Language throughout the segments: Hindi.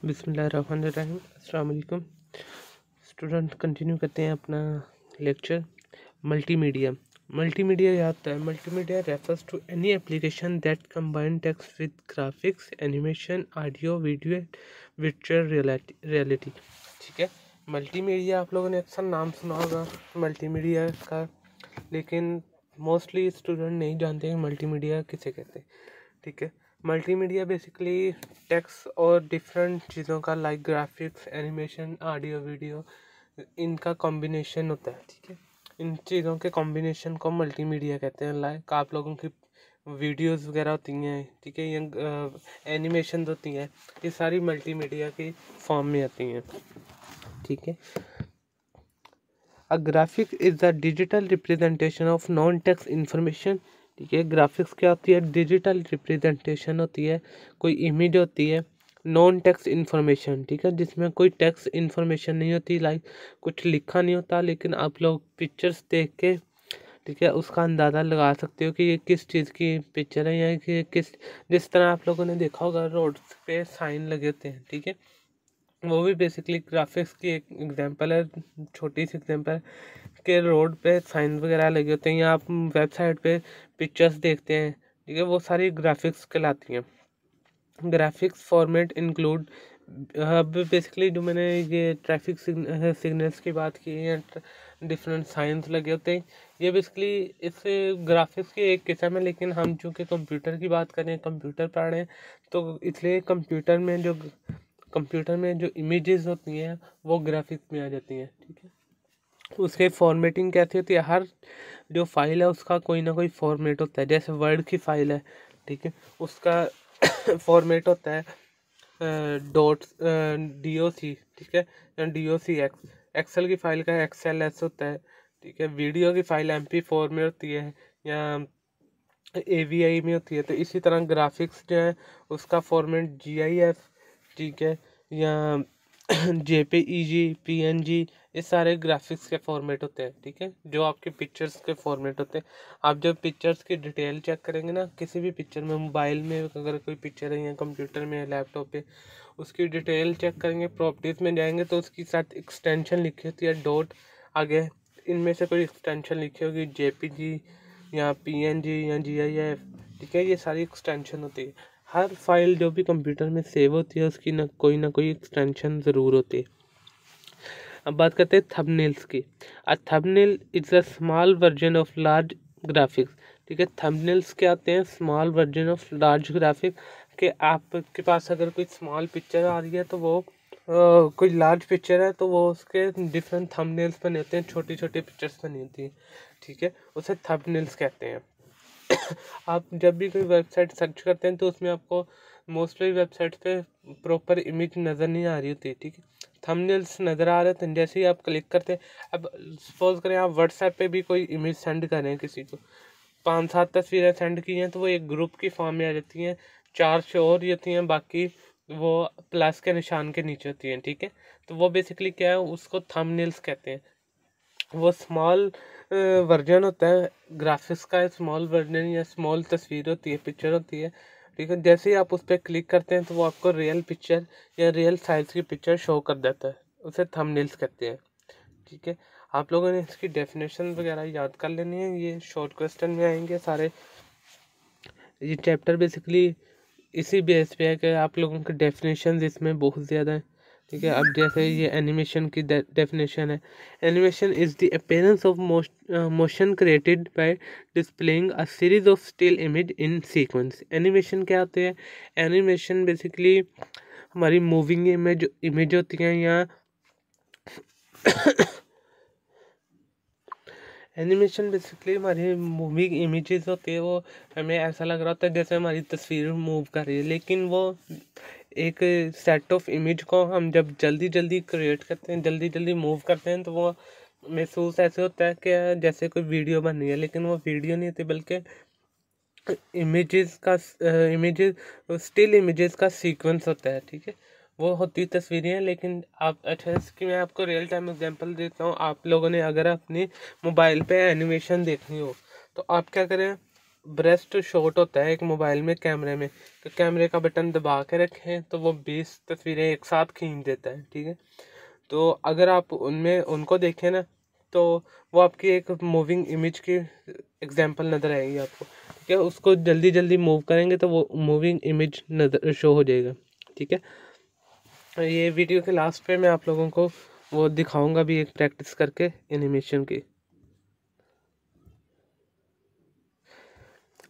बिस्मिल्लाहिर्रहमानिर्रहीम। अस्सलाम वालेकुम स्टूडेंट। कंटिन्यू करते हैं अपना लेक्चर। मल्टीमीडिया। मल्टीमीडिया क्या होता है? Multimedia refers to any application that combine text with graphics, animation, audio, video, virtual reality. ठीक है, मल्टीमीडिया आप लोगों ने अक्सर नाम सुना होगा मल्टीमीडिया का, लेकिन मोस्टली स्टूडेंट नहीं जानते हैं मल्टीमीडिया किसे कहते हैं। ठीक है, मल्टीमीडिया बेसिकली टेक्स्ट और डिफरेंट चीज़ों का like graphics, animation, audio, video, इनका कॉम्बिनेशन होता है। ठीक है, इन चीज़ों के कॉम्बिनेशन को मल्टीमीडिया कहते हैं। लाइक आप लोगों की वीडियोस वगैरह होती हैं, ठीक है, ये एनिमेशन होती हैं, ये सारी मल्टीमीडिया की फॉर्म में आती हैं। ठीक है, अ graphic is the digital representation of non text information. ठीक है, ग्राफिक्स क्या होती है? डिजिटल रिप्रेजेंटेशन होती है, कोई इमेज होती है, नॉन टेक्स्ट इन्फॉर्मेशन। ठीक है, जिसमें कोई टेक्स्ट इन्फॉर्मेशन नहीं होती, लाइक कुछ लिखा नहीं होता, लेकिन आप लोग पिक्चर्स देख के, ठीक है, उसका अंदाज़ा लगा सकते हो कि ये किस चीज़ की पिक्चर है, या कि किस, जिस तरह आप लोगों ने देखा होगा रोड पे साइन लगे होते हैं। ठीक है, वो भी बेसिकली ग्राफिक्स की एक एग्जांपल है, छोटी सी एग्जांपल के रोड पे साइन वगैरह लगे होते हैं, या आप वेबसाइट पे पिक्चर्स देखते हैं। ठीक है, वो सारी ग्राफिक्स कहलाती हैं। ग्राफिक्स फॉर्मेट इंक्लूड, अब बेसिकली जो मैंने ये ट्रैफिक सिग्नल्स की बात की है, डिफरेंट साइंस लगे होते हैं, ये बेसिकली इस ग्राफिक्स की एक किस्म है। लेकिन हम चूँकि कंप्यूटर की बात करें, कंप्यूटर पढ़ रहे हैं, तो इसलिए कंप्यूटर में जो इमेजेस होती हैं वो ग्राफिक्स में आ जाती हैं। ठीक है, उसके फॉर्मेटिंग कैसी होती है? हर जो फाइल है उसका कोई ना कोई फॉर्मेट होता है। जैसे वर्ड की फाइल है, ठीक है, उसका फॉर्मेट होता है डॉट्स, DOC, ठीक है, या DOCX। एक्सेल की फाइल का XLS होता है। ठीक है, वीडियो की फाइल MP4 में होती है, या AVI में होती है। तो इसी तरह ग्राफिक्स जो है उसका फॉर्मेट GIF, ठीक है, या JPEG, PNG, ये सारे ग्राफिक्स के फॉर्मेट होते हैं। ठीक है, जो आपके पिक्चर्स के फॉर्मेट होते हैं। आप जब पिक्चर्स की डिटेल चेक करेंगे ना, किसी भी पिक्चर में, मोबाइल में अगर कोई पिक्चर है, या कंप्यूटर में, लैपटॉप पे, उसकी डिटेल चेक करेंगे, प्रॉपर्टीज़ में जाएंगे, तो उसकी साथ एक्सटेंशन लिखी होती है डॉट आगे, इनमें से कोई एक्सटेंशन लिखी होगी JPG या PNG या GIF। ठीक है, ये सारी एक्सटेंशन होती है। हर फाइल जो भी कंप्यूटर में सेव होती है उसकी ना कोई एक्सटेंशन ज़रूर होती है। अब बात करते हैं थंबनेल्स की। A thumbnail is a small version of large graphics. ठीक है, थंबनेल्स क्या आते हैं? Small version of large graphic. के आपके पास अगर कोई स्मॉल पिक्चर आ रही है, तो वो कोई लार्ज पिक्चर है, तो वो उसके डिफरेंट थंबनेल्स बने होते हैं, छोटी छोटी पिक्चर्स बनी होती हैं। ठीक है, उसे थंबनेल्स कहते हैं। आप जब भी कोई वेबसाइट सर्च करते हैं, तो उसमें आपको मोस्टली वेबसाइट पे प्रॉपर इमेज नज़र नहीं आ रही होती। ठीक है, थंबनेल्स नज़र आ रहे थे, जैसे ही आप क्लिक करते हैं, अब सपोज करें आप व्हाट्सएप पे भी कोई इमेज सेंड कर रहे हैं किसी को, 5-7 तस्वीरें सेंड की हैं, तो वो एक ग्रुप की फॉर्म में आ जाती हैं, 4 शो हो रही होती हैं, बाकी वो प्लस के निशान के नीचे होती हैं। ठीक है, तो वो बेसिकली क्या है, उसको थंबनेल्स कहते हैं। वो स्मॉल वर्जन होता है ग्राफिक्स का, स्मॉल वर्जन या स्मॉल तस्वीर होती है, पिक्चर होती है। ठीक है, जैसे ही आप उस पर क्लिक करते हैं, तो वो आपको रियल पिक्चर या रियल साइज की पिक्चर शो कर देता है, उसे थंबनेल्स कहते हैं। ठीक है, आप लोगों ने इसकी डेफिनेशन वगैरह याद कर लेनी है, ये शॉर्ट क्वेश्चन में आएंगे सारे। ये चैप्टर बेसिकली इसी बेस पे है कि आप लोगों के डेफिनेशन इसमें बहुत ज़्यादा है। ठीक है, अब जैसे ये एनिमेशन की डेफिनेशन है। Animation is the appearance of motion created by displaying a series of still image in sequence. Animation क्या होते हैं? एनिमेशन बेसिकली हमारी मूविंग इमेज होती हैं, या एनिमेशन बेसिकली हमारी मूविंग इमेजेस होती है। वो हमें ऐसा लग रहा होता है जैसे हमारी तस्वीर मूव कर रही है, लेकिन वो एक सेट ऑफ इमेज को हम जब जल्दी जल्दी क्रिएट करते हैं, जल्दी जल्दी मूव करते हैं, तो वो महसूस ऐसे होता है कि जैसे कोई वीडियो बन रही है, लेकिन वो वीडियो नहीं होती, बल्कि इमेजेस स्टिल इमेजेस का सीक्वेंस होता है। ठीक है, वो होती तस्वीरें, लेकिन आप, अच्छा इसकी मैं आपको रियल टाइम एग्जांपल देता हूँ। आप लोगों ने अगर अपनी मोबाइल पे एनिमेशन देखनी हो, तो आप क्या करें, ब्रेस्ट शॉट होता है एक मोबाइल में कैमरे में, तो कैमरे का बटन दबा के रखें तो वो 20 तस्वीरें एक साथ खींच देता है, ठीक है। तो अगर आप उनमें उनको देखें ना, तो वो आपकी एक मूविंग इमेज की एग्जांपल नज़र आएगी आपको, ठीक है। उसको जल्दी जल्दी मूव करेंगे तो वो मूविंग इमेज नज़र शो हो जाएगा, ठीक है। ये वीडियो के लास्ट पे मैं आप लोगों को वो दिखाऊंगा भी एक प्रैक्टिस करके एनिमेशन की।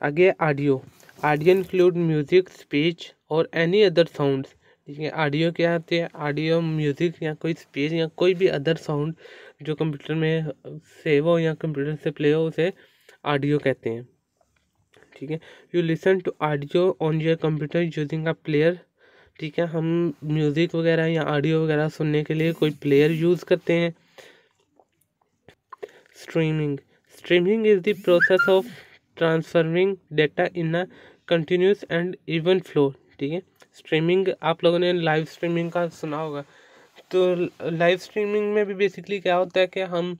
आगे audio. Audio include music, speech और एनी अदर साउंड्स, ठीक है। ऑडियो क्या आती है? ऑडियो म्यूजिक या कोई स्पीच या कोई भी अदर साउंड जो कंप्यूटर में सेव हो या कंप्यूटर से प्ले हो, उसे ऑडियो कहते हैं, ठीक है। You listen to audio on your computer using a player, ठीक है। हम म्यूज़िक वगैरह या ऑडियो वगैरह सुनने के लिए कोई प्लेयर यूज़ करते हैं। Streaming. Streaming is the process of transferring data in a continuous and even flow, ठीक है। स्ट्रीमिंग, आप लोगों ने लाइव स्ट्रीमिंग का सुना होगा। तो लाइव स्ट्रीमिंग में भी बेसिकली क्या होता है कि हम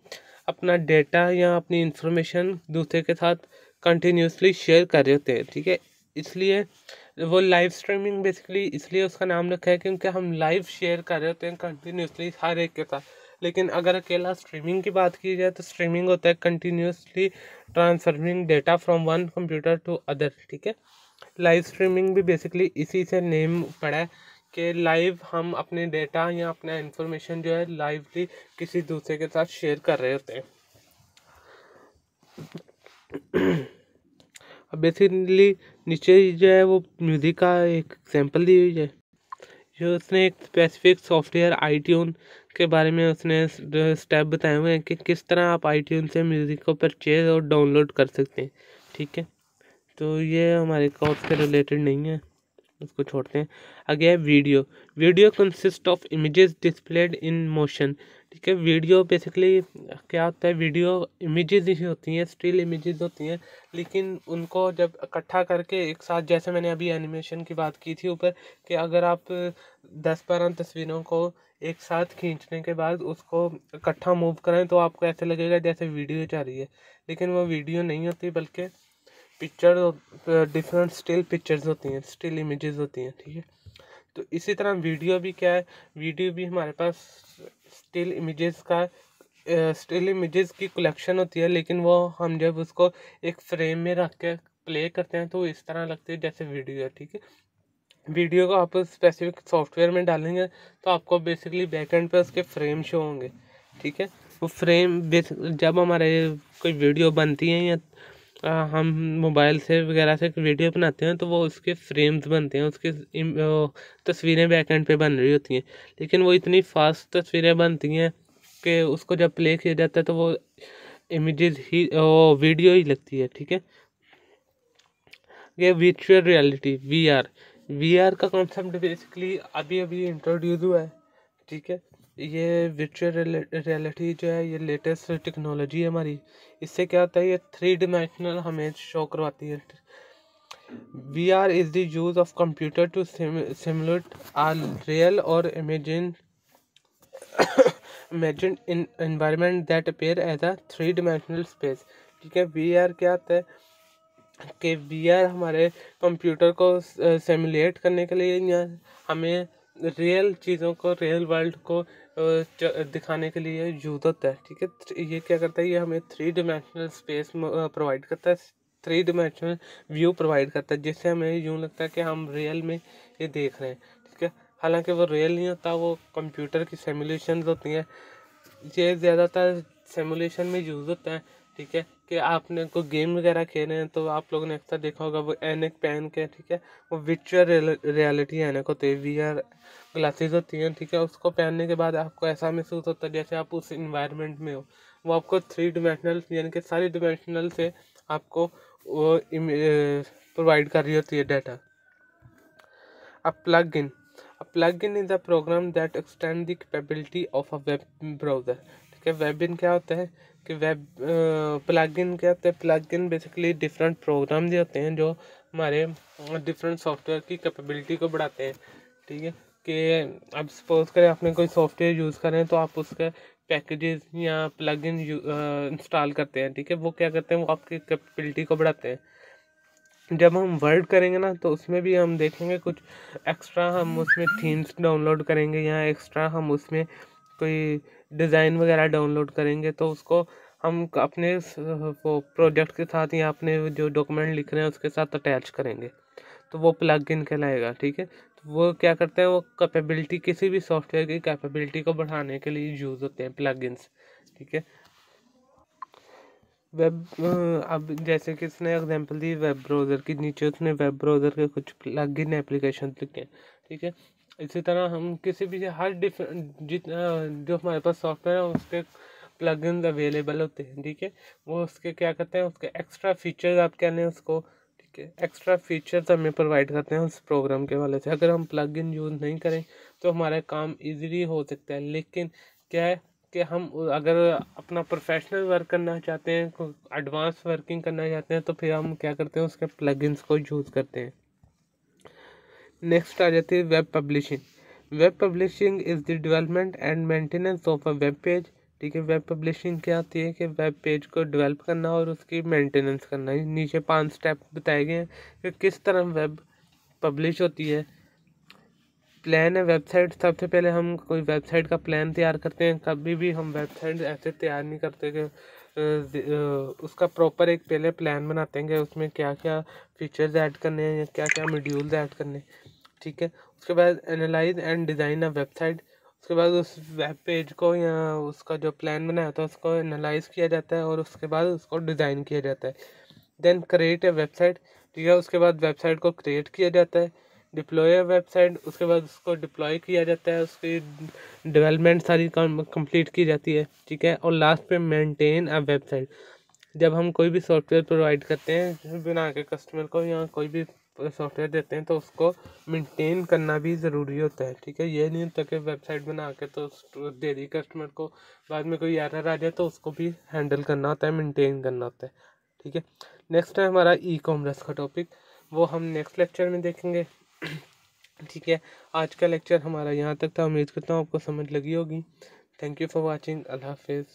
अपना डेटा या अपनी इंफॉर्मेशन दूसरे के साथ कंटिन्यूसली शेयर कर रहे होते हैं, ठीक है। इसलिए वो लाइव स्ट्रीमिंग बेसिकली इसलिए उसका नाम रखा है क्योंकि हम लाइव शेयर कर रहे होते हैं कंटिन्यूसली हर एक के साथ। लेकिन अगर अकेला स्ट्रीमिंग की बात की जाए तो स्ट्रीमिंग होता है continuously transferring data from one computer to other, ठीक है। लाइव स्ट्रीमिंग भी बेसिकली इसी से नेम पड़ा है कि लाइव हम अपने डेटा या अपना इंफॉर्मेशन जो है लाइवली किसी दूसरे के साथ शेयर कर रहे होते हैं। अब बेसिकली नीचे जो है वो म्यूज़िक का एक एग्जांपल दी हुई है, जो उसने एक स्पेसिफिक सॉफ्टवेयर आईट्यून के बारे में उसने स्टेप बताए हुए हैं कि किस तरह आप आईट्यून से म्यूज़िक को परचेज और डाउनलोड कर सकते हैं, ठीक है। तो ये हमारे कोर्स के रिलेटेड नहीं है, उसको छोड़ते हैं। आगे है video. Video consist of images displayed in motion, ठीक है। वीडियो बेसिकली क्या होता है? वीडियो इमेजेस ही होती हैं, स्टिल इमेजेस होती हैं, लेकिन उनको जब इकट्ठा करके एक साथ, जैसे मैंने अभी एनिमेशन की बात की थी ऊपर, कि अगर आप 10-12 तस्वीरों को एक साथ खींचने के बाद उसको इकट्ठा मूव करें तो आपको ऐसे लगेगा जैसे वीडियो जा रही है, लेकिन वो वीडियो नहीं होती बल्कि पिक्चर, डिफरेंट स्टिल पिक्चर्स होती हैं, स्टिल इमेजेस होती हैं, ठीक है। तो इसी तरह वीडियो भी क्या है? वीडियो भी हमारे पास स्टिल इमेजेस का स्टिल इमेजेस की कलेक्शन होती है, लेकिन वो हम जब उसको एक फ्रेम में रख के प्ले करते हैं तो इस तरह लगती है जैसे वीडियो है, ठीक है। वीडियो को आप स्पेसिफिक सॉफ्टवेयर में डालेंगे तो आपको बेसिकली बैकएंड पे उसके फ्रेम शो होंगे, ठीक है। वो फ्रेम जब हमारे कोई वीडियो बनती है या हम मोबाइल से वगैरह से वीडियो बनाते हैं तो वो उसके फ्रेम्स बनते हैं, उसके तस्वीरें बैकएंड पे बन रही होती हैं, लेकिन वो इतनी फास्ट तस्वीरें बनती हैं कि उसको जब प्ले किया जाता है तो वो इमेजेस ही वीडियो ही लगती है, ठीक है। ये वर्चुअल रियलिटी, वीआर का कॉन्सेप्ट बेसिकली अभी अभी इंट्रोड्यूस हुआ है, ठीक है। ये वर्चुअल रियलिटी जो है ये लेटेस्ट टेक्नोलॉजी है हमारी। इससे क्या होता है? ये 3 डिमेंशनल हमें शो करवाती है। VR is the use of computer to simulate a real or imagined environment that appear as a 3-dimensional space, ठीक है। VR क्या होता है कि VR हमारे कंप्यूटर को सिमुलेट करने के लिए या हमें रियल चीज़ों को, रियल वर्ल्ड को दिखाने के लिए यूज होता है, ठीक है। ये क्या करता है? ये हमें 3 डिमेंशनल स्पेस प्रोवाइड करता है, 3 डिमेंशनल व्यू प्रोवाइड करता है, जिससे हमें यूँ लगता है कि हम रियल में ये देख रहे हैं, ठीक है। हालांकि वो रियल नहीं होता, वो कंप्यूटर की सिमुलेशन होती हैं। ये ज़्यादातर सिमुलेशन में यूज़ होता है, ठीक है। कि आपने कोई गेम वगैरह खेले हैं तो आप लोगों ने अक्सर देखा होगा वो ऐनक पहन के, ठीक है, वो वर्चुअल रियलिटी ऐनक होती है, VR ग्लासेस होती हैं, ठीक है। उसको पहनने के बाद आपको ऐसा महसूस होता है जैसे आप उस इन्वायरमेंट में हो। वो आपको 3 डिमेंशनल यानी कि सारी डिमेंशनल से आपको वो प्रोवाइड कर रही होती है data. A plugin. A plugin is a program that extend the capability of a web browser, ठीक है। वेबिन क्या होता है कि वेब प्लगइन क्या होता है? प्लगइन बेसिकली डिफरेंट प्रोग्राम जो होते हैं जो हमारे डिफरेंट सॉफ्टवेयर की कैपेबिलिटी को बढ़ाते हैं, ठीक है। कि अब सपोज करें आपने कोई सॉफ्टवेयर यूज़ करें तो आप उसके पैकेजेस या प्लगइन इंस्टॉल करते हैं, ठीक है। वो क्या करते हैं? वो आपकी कैपेबिलिटी को बढ़ाते हैं, जब हम वर्ड करेंगे ना तो उसमें भी हम देखेंगे कुछ एक्स्ट्रा हम उसमें थीम्स डाउनलोड करेंगे या एक्स्ट्रा हम उसमें कोई डिज़ाइन वगैरह डाउनलोड करेंगे, तो उसको हम अपने वो प्रोजेक्ट के साथ या अपने जो डॉक्यूमेंट लिख रहे हैं उसके साथ अटैच करेंगे, तो वो प्लगइन कहलाएगा। ठीक है, तो वो क्या करते हैं, वो कैपेबिलिटी किसी भी सॉफ्टवेयर की कैपेबिलिटी को बढ़ाने के लिए यूज़ होते हैं प्लगइन्स। ठीक है, वेब अब जैसे कि इसने एग्जांपल दी वेब ब्राउज़र की, नीचे उसने वेब ब्राउज़र के कुछ प्लगइन एप्लीकेशन लिखे हैं। ठीक है, इसी तरह हम किसी भी हर डिफरेंट जितना जो हमारे पास सॉफ्टवेयर है उसके प्लगइन्स अवेलेबल होते हैं। ठीक है, वो उसके क्या करते हैं, उसके एक्स्ट्रा फीचर्स आप कह लें उसको। ठीक है, एक्स्ट्रा फीचर्स हमें प्रोवाइड करते हैं उस प्रोग्राम के वाले से। अगर हम प्लगइन यूज़ नहीं करें तो हमारा काम ईजीली हो सकता है, लेकिन क्या है कि हम अगर अपना प्रोफेशनल वर्क करना चाहते हैं, एडवांस वर्किंग करना चाहते हैं, तो फिर हम क्या करते हैं, उसके प्लगइन्स को यूज़ करते हैं। नेक्स्ट आ जाती है web publishing. Web publishing is the development and maintenance of a web page. ठीक है, वेब पब्लिशिंग क्या होती है कि वेब पेज को डेवलप करना और उसकी मेंटेनेंस करना। नीचे 5 स्टेप बताए गए हैं कि किस तरह वेब पब्लिश होती है। प्लान है वेबसाइट, सबसे पहले हम कोई वेबसाइट का प्लान तैयार करते हैं। कभी भी हम वेबसाइट ऐसे तैयार नहीं करते कि उसका प्रॉपर एक पहले प्लान बनाते हैं कि उसमें क्या क्या फीचर्स ऐड करने हैं या क्या क्या मॉड्यूल्स ऐड करने हैं। ठीक है, उसके बाद analyse and design a website. उसके बाद उस वेब पेज को या उसका जो प्लान बनाया था उसको एनालाइज किया जाता है और उसके बाद उसको डिज़ाइन किया जाता है। Then create a website. ठीक है, उसके बाद वेबसाइट को क्रिएट किया जाता है। डिप्लॉय वेबसाइट, उसके बाद उसको डिप्लॉय किया जाता है, उसकी डेवलपमेंट सारी कंप्लीट की जाती है। ठीक है, और लास्ट पे मेंटेन अ वेबसाइट। जब हम कोई भी सॉफ्टवेयर प्रोवाइड करते हैं बना के कस्टमर को या कोई भी सॉफ्टवेयर देते हैं तो उसको मेंटेन करना भी ज़रूरी होता है। ठीक है, ये नहीं होता कि वेबसाइट बना के तो दे दी कस्टमर को, बाद में कोई एरर आ जाए तो उसको भी हैंडल करना होता है, मेंटेन करना होता है। ठीक है, नेक्स्ट है हमारा ई कॉमर्स का टॉपिक, वो हम नेक्स्ट लेक्चर में देखेंगे। ठीक है, आज का लेक्चर हमारा यहाँ तक था। उम्मीद करता हूँ आपको समझ लगी होगी। Thank you for watching. अल्लाह हाफिज़।